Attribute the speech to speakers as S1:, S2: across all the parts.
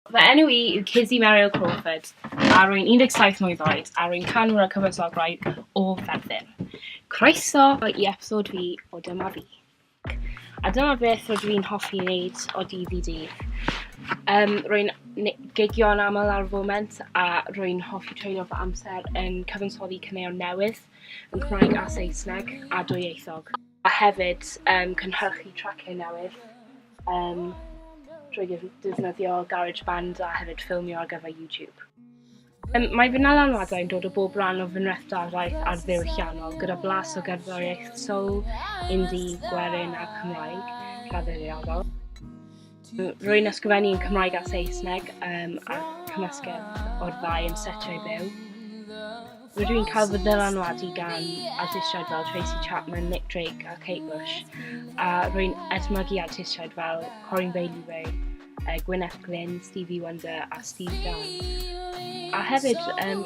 S1: Fy enw I yw Kizzy Crawford, a rwy'n 17 mlwydd oed, a rwy'n canwr y cyfansoddwraig o Ferthyr. Croeso i episod fi o Dyma Fi. A dyma beth rydw i'n hoffi wneud o dydd i dydd. Rwy'n gigio'n aml ar y foment, a rwy'n hoffi treulio fy amser yn cyfansoddi caneuon newydd yn Cymraeg a Saesneg a dwyieithog. A hefyd cynhyrchu traciau newydd drwy defnyddio GarageBand a hefyd ffilmio ar gyfer YouTube. Mae fy dylanwadau'n dod o bob ran o fy nreftadaeth ar ddiwylliannol gyda blas o gerddoriaeth soul, indie, gwerin a Cymraeg traddodiadol. Rwy'n ysgrifennu yn Cymraeg a Saesneg a cymysgedd o'r ddau yn setiau byw. Rydw i'n cael fy dylanwadu gan artistiaid fel Tracy Chapman, Nick Drake a Kate Bush, a rwy'n edmygu artistiaid fel Corin Bailey Ray, Gwyneth Glyn, Stevie Wonder a Steve Dunn. A hefyd,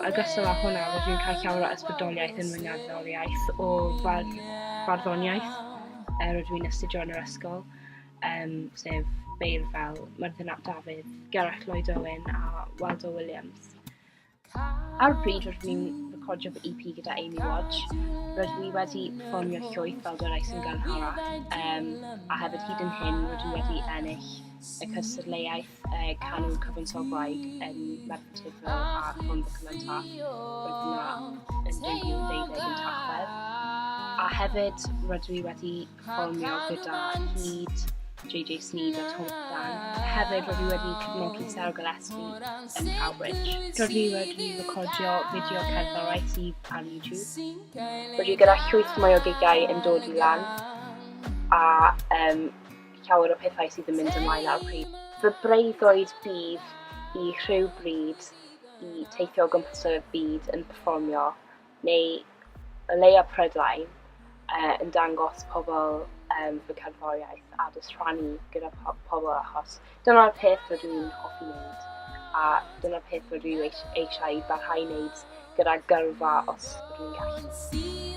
S1: ogystal â hwnna, rydw i'n cael llawer o ysbrydoliaeth yn fy ngerddoriaeth o farddoniaeth. Rydw i'n astudio yn yr ysgol, sef beirdd fel Myrddin ap Dafydd, Gareth Lloyd Owen a Waldo Williams. Ar y pryd rydw i'n recordio fy EP gyda Amy Watch. Rydw i wedi perfformio llwyth fel dylais yn gynharach, a hefyd hyd yn hyn rydw i wedi ennill y cystadleuaeth canwr cyfansoddwraig yn Merthyr a Ffôn Documentar roedd yna yn 2012 yn Tachwedd. A hefyd rydw i wedi perfformio gyda Hyd, JJ Sneed a Tom Dan. Hefyd rydw i wedi cefnogi Sarah Gillespie yn Cowbridge. Rydw i wedi recordio fideo cerddoriaeth ar YouTube. Rydw i gyda llwyth mwy o gigiau yn dod i lan a llawer o pethau sydd yn mynd ymlaen ar y pryd. Fy breuddwyd bydd i rhywbryd i teithio o gwmpas y byd yn perfformio neu o leia Prydain yn dangos pobl fy cerddoriaeth a jyst rhannu gyda pobl achos dyna'r peth rydw i'n hoffi wneud a dyna'r peth rydw i eisiau barhau wneud gyda gyrfa os rydw i'n gallu.